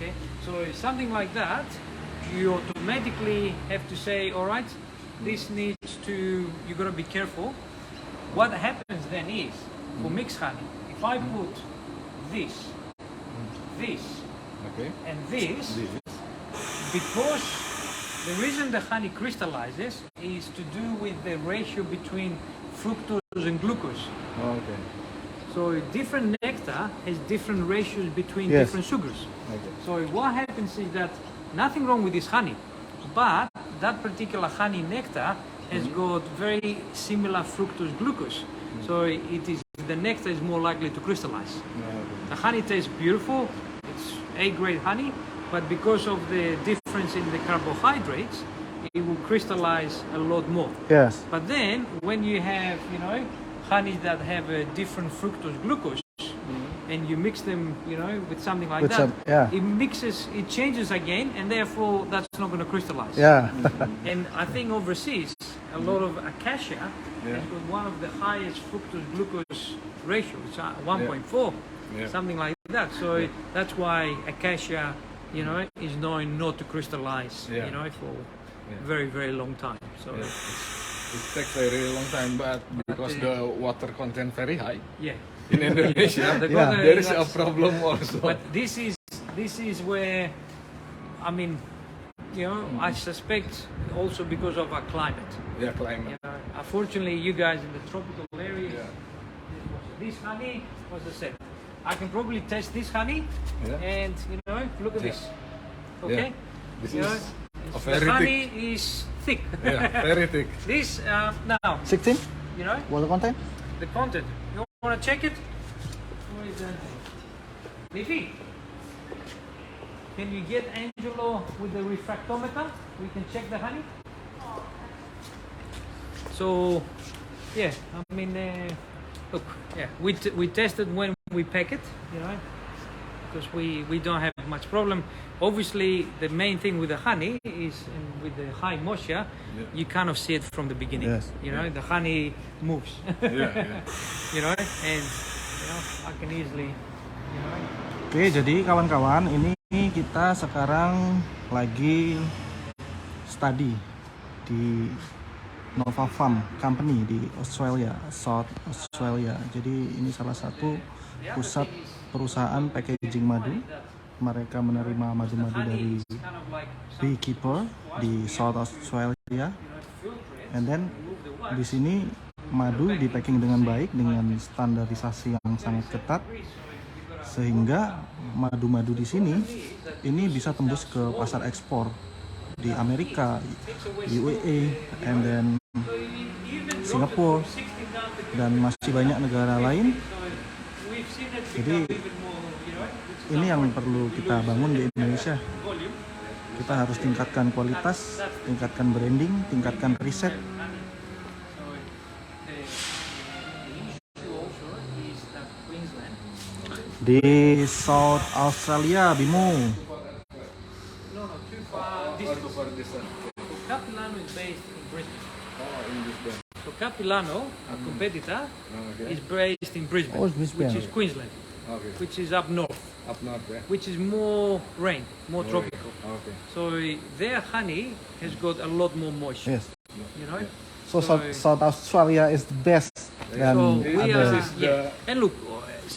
Okay, so something like that, you automatically have to say, all right, this needs to, you gotta be careful. What happens then is, for mixed honey, if I put this, and this, because the reason the honey crystallizes is to do with the ratio between fructose and glucose. Okay. So different nectar has different ratios between Yes. different sugars. Okay. So what happens is that nothing wrong with this honey, but that particular honey nectar has got very similar fructose glucose. So the nectar is more likely to crystallize. The honey tastes beautiful, it's A-grade honey, but because of the difference in the carbohydrates, it will crystallize a lot more. Yes. But then when you have, honeys that have a different fructose glucose, and you mix them, with something like that, it changes again, and therefore that's not going to crystallize. Yeah. And I think overseas, a lot of acacia has got one of the highest fructose glucose ratios, 1.4, something like that. So that's why acacia, is known not to crystallize, for very, very long time. So it takes a really long time, but because the water content very high. Yeah. In Indonesia, there is a problem also. But this is where, I suspect also because of our climate. Yeah, climate. Unfortunately, you guys in the tropical areas, this honey was the same. I can probably taste this honey, and look at this. Okay, This is the honey is thick. Yeah, very thick. This now, 16? Water content? the content. You want to check it? Where is that? Leafy, can you get Angelo with the refractometer? We can check the honey. So, look, we tested when we pack it, because we don't have much problem. Obviously, the main thing with the honey is, and with the high moisture, you kind of see it from the beginning. Yes. The honey moves. Yeah. And I can easily, Oke, jadi kawan-kawan, ini kita sekarang lagi study di Nova Farm Company di Australia, South Australia. Jadi ini salah satu pusat perusahaan packaging madu. Mereka menerima madu-madu dari beekeeper di South Australia. And then di sini madu di packing dengan baik dengan standarisasi yang sangat ketat, sehingga madu-madu di sini ini bisa tembus ke pasar ekspor di Amerika, UAE, and then Singapura, dan masih banyak negara lain. Jadi ini yang perlu kita bangun di Indonesia. Kita harus tingkatkan kualitas, tingkatkan branding, tingkatkan riset. Di South Australia, Bimo. Capilano is based in Brisbane. Oh, in Brisbane. So Capilano, a competitor, is based in Brisbane, Oh, Brisbane. which is Queensland, Okay. which is up north, Up north, yeah. which is more rain, more tropical. Okay. So their honey has got a lot more moisture. Yes. So South Australia is the best than So we other. are, and look,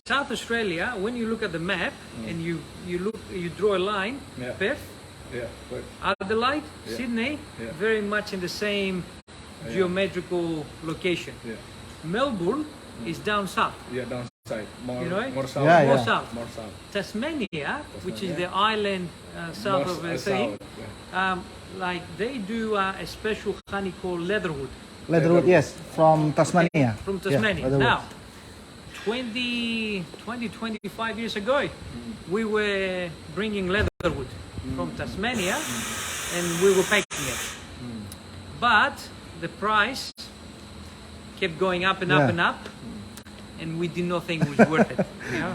South Australia. When you look at the map and you draw a line, Perth, But Adelaide, Sydney, very much in the same geometrical location. Melbourne is down south. downside. More, You know it? more south. Yeah, More yeah. south. More south. Tasmania, which is the island south of the thing, like they do a special honey called leatherwood Leatherwood, yes, from Tasmania. from Yeah, Tasmania. Leatherwood. Now, 25 years ago, we were bringing leatherwood from Tasmania and we were packing it. But the price kept going up and up Yeah. and up, and we did not think it was worth it,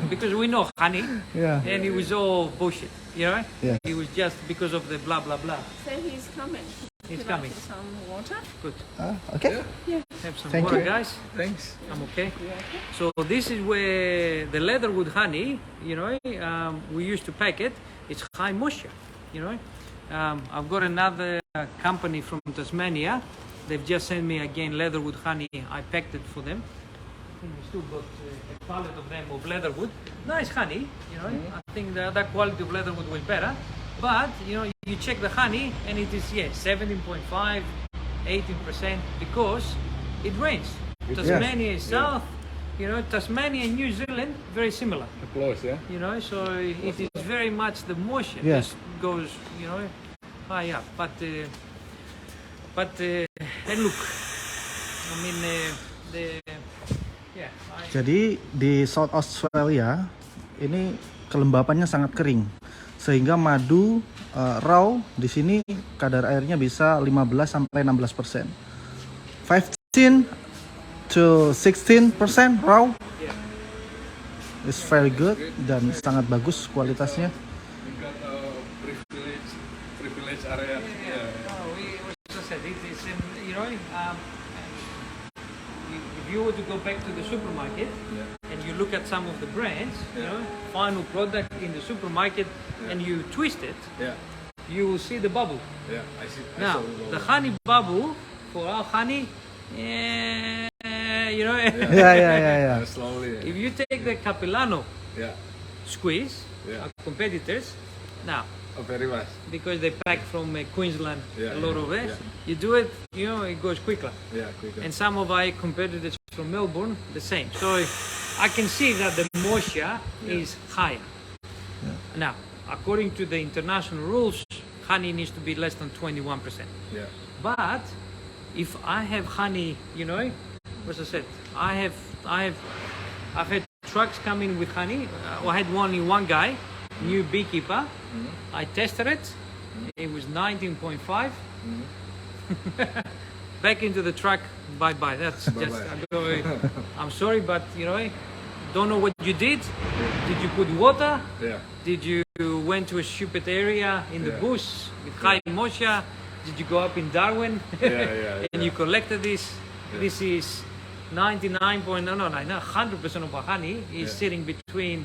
because we know honey, Yeah. and it was all bullshit, Yeah. It was just because of the blah blah blah. So he's coming. It's Would you like coming. some water? Good. Oke. Have some Thank water, you. guys. Thanks. I'm okay. So this is where the leatherwood honey, we used to pack it. It's high moisture, I've got another company from Tasmania. They've just sent me again leatherwood honey. I packed it for them. I think we still got a pallet of them of leatherwood. Nice honey, I think that quality of leatherwood was better. But, you check the honey and it is, 17.5, 18% because it rains. Tasmania is south, Tasmania and New Zealand, very similar. Close, yeah? So it is very much the moisture Yes. just goes, high up. But and look, I mean, Jadi di South Australia ini kelembapannya sangat kering, sehingga madu raw di sini kadar airnya bisa 15 sampai 16%. 15 to 16% raw. It's very good dan sangat bagus kualitasnya. We got a privilege area. Yeah. we also said it is, if you were to go back to the supermarket and you look at some of the brands, final product in the supermarket, and you twist it, Yeah. you will see the bubble. Yeah. I see. I Now, saw the honey bubble for our honey, Ya. slowly. if you take the Capilano Yeah. squeeze, Yeah. our competitors, now, Oh, very much. because they pack from Queensland, Yeah, a lot yeah, of it, yeah. you do it, it goes quicker. Yeah, quicker. And some of our competitors from Melbourne, the same. So I can see that the moisture is higher. Now, according to the international rules, honey needs to be less than 21%. Yeah. But if I have honey, as I said, I've had trucks coming with honey. I had only one guy, new beekeeper. I tested it. It was 19.5. Back into the truck. Bye bye. That's just. I'm sorry, but don't know what you did. Did you put water? Yeah. Did you went to a stupid area in the Yeah. bush with high moisture? Did you go up in Darwin Yeah. and you collected this? This is 100% of our honey is sitting between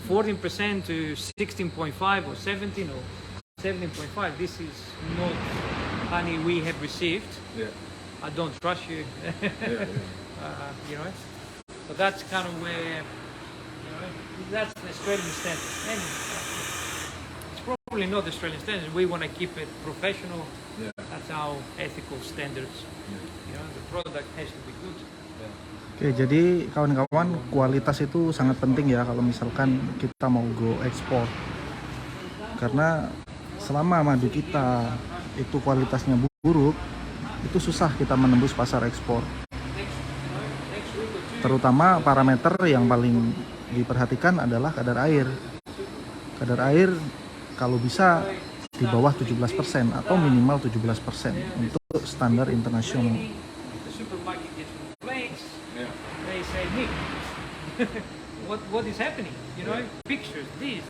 14% to 16.5 or 17 or 17.5. This is not honey we have received. Yeah. I don't trust you. Yeah. So that's kind of where, that's the Australian standard. And it's probably not the Australian standard. We want to keep it professional. Yeah. That's our ethical standards. The product has to be good. Oke, jadi kawan-kawan, kualitas itu sangat penting ya kalau misalkan kita mau go ekspor. Karena selama madu kita itu kualitasnya buruk, itu susah kita menembus pasar ekspor. Terutama parameter yang paling diperhatikan adalah kadar air. Kadar air kalau bisa di bawah 17% atau minimal 17% untuk standar internasional. The supermarket gets complaints. Yeah. They say, Nick, what is happening? Pictures, this,